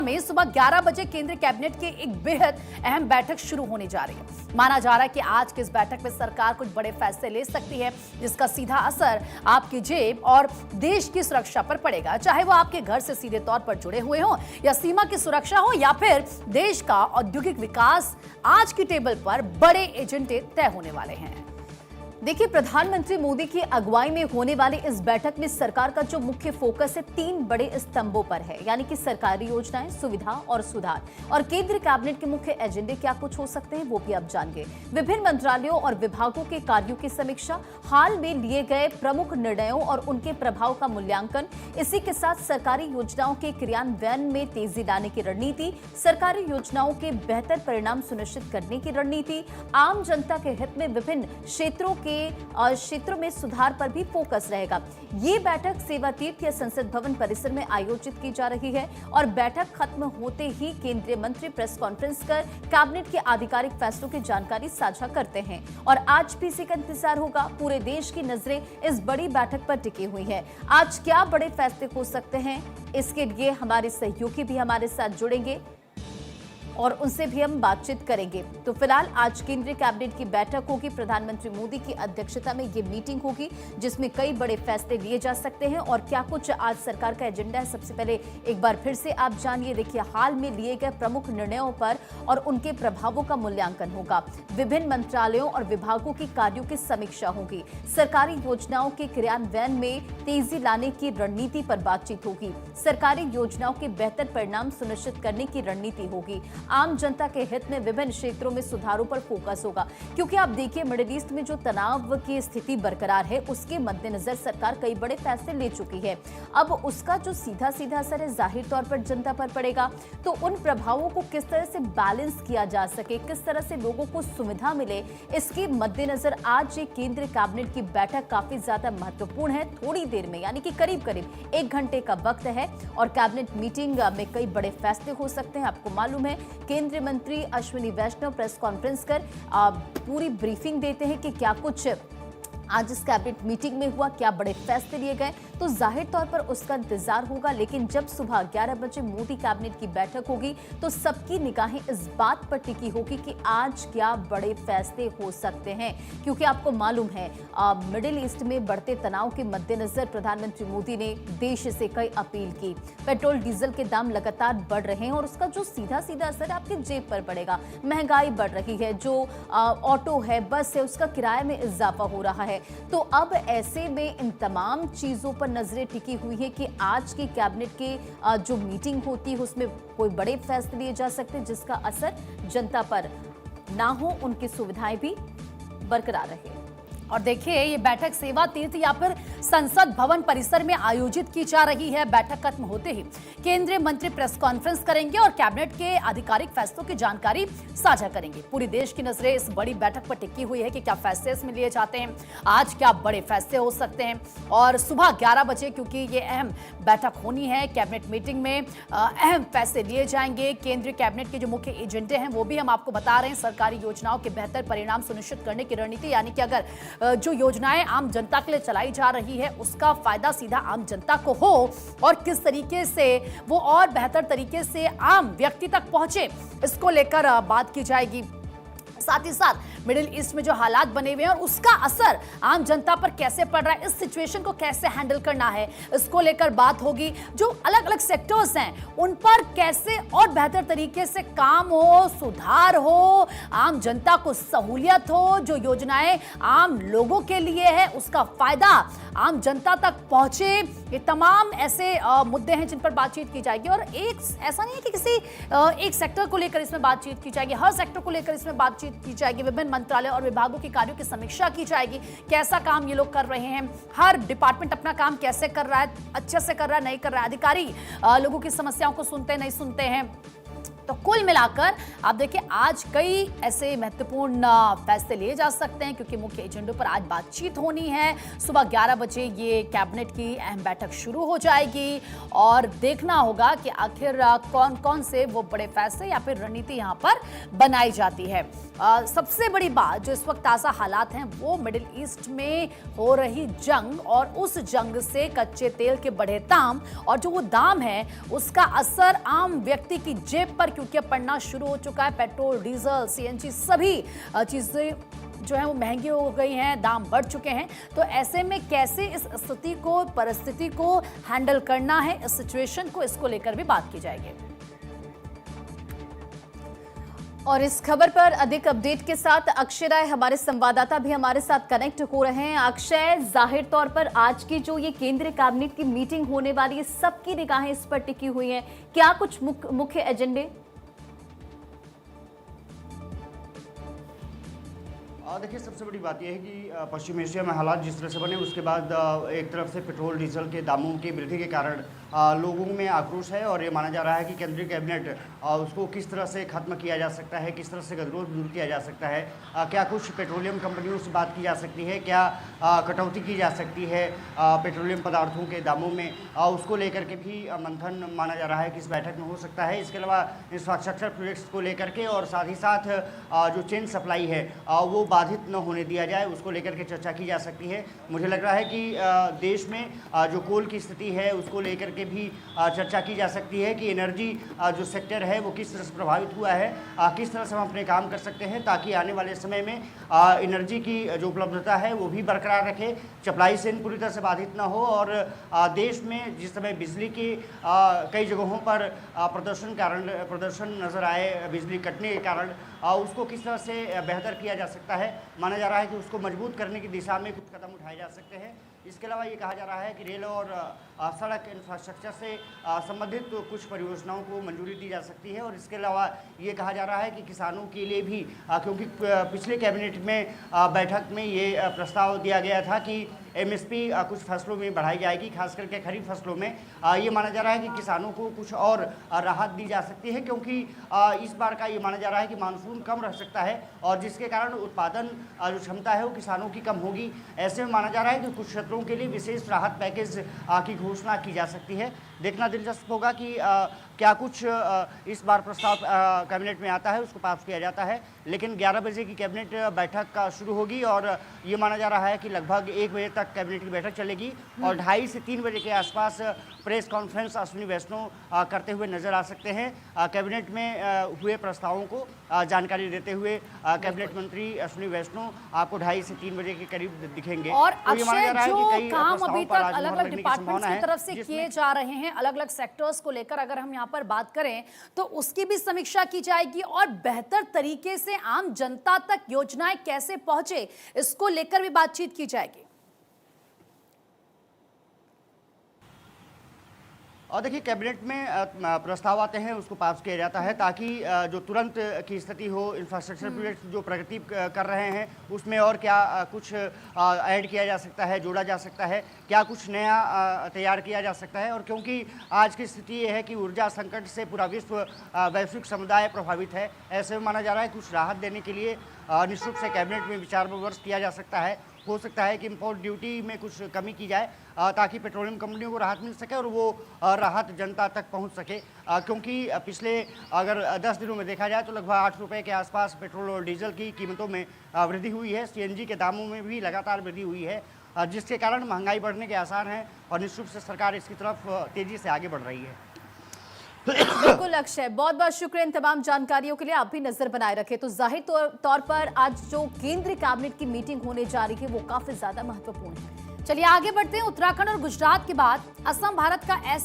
में सुबह 11 बजे केंद्रीय कैबिनेट की एक बेहद अहम बैठक शुरू होने जा रही है। माना जा रहा है कि आज की इस बैठक में सरकार कुछ बड़े फैसले ले सकती है, जिसका सीधा असर आपकी जेब और देश की सुरक्षा पर पड़ेगा, चाहे वो आपके घर से सीधे तौर पर जुड़े हुए हो या सीमा की सुरक्षा हो या फिर देश का औद्योगिक विकास। आज की टेबल पर बड़े एजेंडे तय होने वाले हैं। देखिए, प्रधानमंत्री मोदी की अगुवाई में होने वाली इस बैठक में सरकार का जो मुख्य फोकस है 3 बड़े स्तंभों पर है, यानी कि सरकारी योजनाएं, सुविधा और सुधार। और केंद्रीय कैबिनेट के मुख्य एजेंडे क्या कुछ हो सकते हैं वो भी आप जानिए। विभिन्न मंत्रालयों और विभागों के कार्यों की समीक्षा, हाल में लिए गए प्रमुख निर्णयों और उनके प्रभाव का मूल्यांकन, इसी के साथ सरकारी योजनाओं के क्रियान्वयन में तेजी लाने की रणनीति, सरकारी योजनाओं के बेहतर परिणाम सुनिश्चित करने की रणनीति, आम जनता के हित में विभिन्न क्षेत्रों में सुधार पर भी फोकस रहेगा। ये बैठक सेवा तीर्थ या संसद भवन परिसर में आयोजित की जा रही है और बैठक खत्म होते ही केंद्रीय मंत्री प्रेस कॉन्फ्रेंस कर कैबिनेट के आधिकारिक फैसलों की जानकारी साझा करते हैं और आज भी इसी का इंतजार होगा। पूरे देश की नजरें इस बड़ी बैठक पर टिकी हुई है। आज क्या बड़े फैसले हो सकते हैं, इसके लिए हमारे सहयोगी भी हमारे साथ जुड़ेंगे और उनसे भी हम बातचीत करेंगे। तो फिलहाल आज केंद्रीय कैबिनेट की बैठक होगी, प्रधानमंत्री मोदी की अध्यक्षता में ये मीटिंग होगी जिसमें कई बड़े फैसले लिए जा सकते हैं। और क्या कुछ आज सरकार का एजेंडा है, सबसे पहले एक बार फिर से आप जानिए। देखिए, हाल में लिए गए प्रमुख निर्णयों पर और उनके प्रभावों का मूल्यांकन होगा, विभिन्न मंत्रालयों और विभागों की कार्यों की समीक्षा होगी, सरकारी योजनाओं के क्रियान्वयन में तेजी लाने की रणनीति पर बातचीत होगी, सरकारी योजनाओं के बेहतर परिणाम सुनिश्चित करने की रणनीति होगी, आम जनता के हित में विभिन्न क्षेत्रों में सुधारों पर फोकस होगा। क्योंकि आप देखिए, मिडिल ईस्ट में जो तनाव की स्थिति बरकरार है उसके मद्देनजर सरकार कई बड़े फैसले ले चुकी है। अब उसका जो सीधा असर है जाहिर तौर पर जनता पर पड़ेगा। तो उन प्रभावों को किस तरह से बैलेंस किया जा सके, किस तरह से लोगों को सुविधा मिले, इसके मद्देनजर आज ये केंद्रीय कैबिनेट की बैठक काफी ज्यादा महत्वपूर्ण है। थोड़ी देर में, यानी कि करीब 1 घंटे का वक्त है और कैबिनेट मीटिंग में कई बड़े फैसले हो सकते हैं। आपको मालूम है, केंद्रीय मंत्री अश्विनी वैष्णव प्रेस कॉन्फ्रेंस कर पूरी ब्रीफिंग देते हैं कि क्या कुछ आज इस कैबिनेट मीटिंग में हुआ, क्या बड़े फैसले लिए गए। तो जाहिर तौर पर उसका इंतजार होगा। लेकिन जब सुबह 11 बजे मोदी कैबिनेट की बैठक होगी तो सबकी निगाहें इस बात पर टिकी होगी कि आज क्या बड़े फैसले हो सकते हैं। क्योंकि आपको मालूम है, मिडिल ईस्ट में बढ़ते तनाव के मद्देनजर प्रधानमंत्री मोदी ने देश से कई अपील की। पेट्रोल डीजल के दाम लगातार बढ़ रहे हैं और उसका जो सीधा असर आपकी जेब पर पड़ेगा। महंगाई बढ़ रही है, जो ऑटो है, बस है, उसका किराए में इजाफा हो रहा है। तो अब ऐसे में इन तमाम चीजों पर नजरें टिकी हुई है कि आज की कैबिनेट की जो मीटिंग होती है उसमें कोई बड़े फैसले लिए जा सकते हैं जिसका असर जनता पर ना हो, उनकी सुविधाएं भी बरकरार रहे। और देखिए, ये बैठक सेवा तीर्थ या फिर संसद भवन परिसर में आयोजित की जा रही है। बैठक खत्म होते ही केंद्रीय मंत्री प्रेस कॉन्फ्रेंस करेंगे और कैबिनेट के आधिकारिक फैसलों की जानकारी साझा करेंगे। पूरी देश की नजरें इस बड़ी बैठक पर टिकी हुई है कि क्या फैसले इसमें लिए जाते हैं, आज क्या बड़े फैसले हो सकते हैं। और सुबह 11 बजे, क्योंकि ये अहम बैठक होनी है, कैबिनेट मीटिंग में अहम फैसले लिए जाएंगे। केंद्रीय कैबिनेट के जो मुख्य एजेंडे हैं वो भी हम आपको बता रहे हैं। सरकारी योजनाओं के बेहतर परिणाम सुनिश्चित करने की रणनीति, यानी कि अगर जो योजनाएं आम जनता के लिए चलाई जा रही है उसका फायदा सीधा आम जनता को हो और किस तरीके से वो और बेहतर तरीके से आम व्यक्ति तक पहुंचे, इसको लेकर बात की जाएगी। साथ ही साथ मिडिल ईस्ट में जो हालात बने हुए हैं और उसका असर आम जनता पर कैसे पड़ रहा है, इस सिचुएशन को कैसे हैंडल करना है, इसको लेकर बात होगी। जो अलग अलग सेक्टर्स हैं उन पर कैसे और बेहतर तरीके से काम हो, सुधार हो, आम जनता को सहूलियत हो, जो योजनाएं आम लोगों के लिए है उसका फायदा आम जनता तक पहुंचे। ये तमाम ऐसे मुद्दे हैं जिन पर बातचीत की जाएगी। और एक ऐसा नहीं है कि किसी एक सेक्टर को लेकर इसमें बातचीत की जाएगी, हर सेक्टर को लेकर इसमें बातचीत की जाएगी। विभिन्न मंत्रालय और विभागों के कार्यों की समीक्षा की जाएगी, कैसा काम ये लोग कर रहे हैं, हर डिपार्टमेंट अपना काम कैसे कर रहा है, अच्छे से कर रहा है, नहीं कर रहा है, अधिकारी लोगों की समस्याओं को सुनते नहीं सुनते हैं। तो कुल मिलाकर आप देखिए आज कई ऐसे महत्वपूर्ण फैसले लिए जा सकते हैं, क्योंकि मुख्य एजेंडों पर आज बातचीत होनी है। सुबह 11 बजे ये कैबिनेट की अहम बैठक शुरू हो जाएगी और देखना होगा कि आखिर कौन कौन से वो बड़े फैसले या फिर रणनीति यहाँ पर बनाई जाती है। सबसे बड़ी बात जो इस वक्त ताजा हालात हैं वो मिडिल ईस्ट में हो रही जंग और उस जंग से कच्चे तेल के बढ़े दाम, और जो वो दाम है उसका असर आम व्यक्ति की जेब पर क्योंकि पड़ना शुरू हो चुका है। पेट्रोल, डीजल, सीएनजी सभी चीजें जो है वो महंगी हो गई हैं, दाम बढ़ चुके हैं। तो ऐसे में कैसे इस स्थिति को, परिस्थिति को हैंडल करना है, इस सिचुएशन को, इसको लेकर भी बात की जाएगी। और इस खबर पर अधिक अपडेट के साथ अक्षय राय हमारे संवाददाता भी हमारे साथ कनेक्ट हो रहे हैं। अक्षय, जाहिर तौर पर आज की जो ये केंद्रीय कैबिनेट की मीटिंग होने वाली है, सबकी निगाहें इस पर टिकी हुई हैं। क्या कुछ मुख्य एजेंडे? देखिए, सबसे बड़ी बात यह है कि पश्चिम एशिया में हालात जिस तरह से बने उसके बाद एक तरफ से पेट्रोल डीजल के दामों की वृद्धि के कारण लोगों में आक्रोश है और ये माना जा रहा है कि केंद्रीय कैबिनेट उसको किस तरह से खत्म किया जा सकता है, किस तरह से गतिरोध दूर किया जा सकता है। क्या कुछ पेट्रोलियम कंपनियों से बात की जा सकती है, क्या कटौती की जा सकती है पेट्रोलियम पदार्थों के दामों में, उसको लेकर के भी मंथन माना जा रहा है कि इस बैठक में हो सकता है। इसके अलावा इंफ्रास्ट्रक्चर प्रोजेक्ट्स को लेकर के और साथ ही साथ जो चेन सप्लाई है वो बाधित न होने दिया जाए, उसको लेकर के चर्चा की जा सकती है। मुझे लग रहा है कि देश में जो कोल की स्थिति है उसको लेकर के भी चर्चा की जा सकती है कि एनर्जी जो सेक्टर है वो किस तरह से प्रभावित हुआ है, किस तरह से हम अपने काम कर सकते हैं ताकि आने वाले समय में एनर्जी की जो उपलब्धता है वो भी बरकरार रखे, सप्लाई चेन पूरी तरह से बाधित ना हो। और देश में जिस समय बिजली की कई जगहों पर प्रदर्शन नजर आए बिजली कटने के कारण, उसको किस तरह से बेहतर किया जा सकता है। माना जा रहा है कि उसको मजबूत करने की दिशा में कुछ कदम उठाए जा सकते हैं। इसके अलावा ये कहा जा रहा है कि रेल और सड़क इंफ्रास्ट्रक्चर से संबंधित कुछ परियोजनाओं को मंजूरी दी जा सकती है। और इसके अलावा ये कहा जा रहा है कि किसानों के लिए भी, क्योंकि पिछले कैबिनेट में बैठक में ये प्रस्ताव दिया गया था कि एमएसपी कुछ फसलों में बढ़ाई जाएगी, खास करके खरीफ फसलों में। ये माना जा रहा है कि किसानों को कुछ और राहत दी जा सकती है, क्योंकि इस बार का ये माना जा रहा है कि मानसून कम रह सकता है और जिसके कारण उत्पादन जो क्षमता है वो किसानों की कम होगी। ऐसे में माना जा रहा है कि कुछ क्षेत्रों के लिए विशेष राहत पैकेज की घोषणा की जा सकती है। देखना दिलचस्प होगा कि क्या कुछ इस बार प्रस्ताव कैबिनेट में आता है, उसको पास किया जाता है। लेकिन 11 बजे की कैबिनेट बैठक शुरू होगी और ये माना जा रहा है कि लगभग 1 बजे तक कैबिनेट की बैठक चलेगी और 2:30 से 3 बजे के आसपास प्रेस कॉन्फ्रेंस अश्विनी वैष्णव करते हुए नजर आ सकते हैं। कैबिनेट में हुए प्रस्तावों को जानकारी देते हुए कैबिनेट मंत्री अश्विनी वैष्णव आपको 2:30 से 3 बजे के करीब दिखेंगे। और अक्षय, जो काम अभी तक अलग अलग डिपार्टमेंट्स की तरफ से किए जा रहे हैं, अलग अलग सेक्टर्स को लेकर अगर हम यहाँ पर बात करें तो उसकी भी समीक्षा की जाएगी और बेहतर तरीके से आम जनता तक योजनाएं कैसे पहुंचे इसको लेकर भी बातचीत की जाएगी। और देखिए, कैबिनेट में प्रस्ताव आते हैं उसको पास किया जाता है ताकि जो तुरंत की स्थिति हो, इंफ्रास्ट्रक्चर प्रोजेक्ट जो प्रगति कर रहे हैं उसमें और क्या कुछ ऐड किया जा सकता है, जोड़ा जा सकता है, क्या कुछ नया तैयार किया जा सकता है। और क्योंकि आज की स्थिति ये है कि ऊर्जा संकट से पूरा वैश्विक समुदाय प्रभावित है, ऐसे में माना जा रहा है कुछ राहत देने के लिए निश्चित रूप से कैबिनेट में विचार विमर्श किया जा सकता है। हो सकता है कि इंपोर्ट ड्यूटी में कुछ कमी की जाए ताकि पेट्रोलियम कंपनियों को राहत मिल सके और वो राहत जनता तक पहुंच सके, क्योंकि पिछले अगर 10 दिनों में देखा जाए तो लगभग 8 रुपये के आसपास पेट्रोल और डीजल की कीमतों में वृद्धि हुई है। सीएनजी के दामों में भी लगातार वृद्धि हुई है, जिसके कारण महंगाई बढ़ने के आसार हैं और निश्चित रूप से सरकार इसकी तरफ तेजी से आगे बढ़ रही है। बिल्कुल अक्षय, बहुत बहुत शुक्रिया इन तमाम जानकारियों के लिए। आप भी नजर बनाए रखें। तो जाहिर तौर पर आज जो केंद्रीय कैबिनेट की मीटिंग होने जा रही है वो काफी ज्यादा महत्वपूर्ण है। चलिए आगे बढ़ते हैं। उत्तराखंड और गुजरात के बाद असम भारत का ऐसा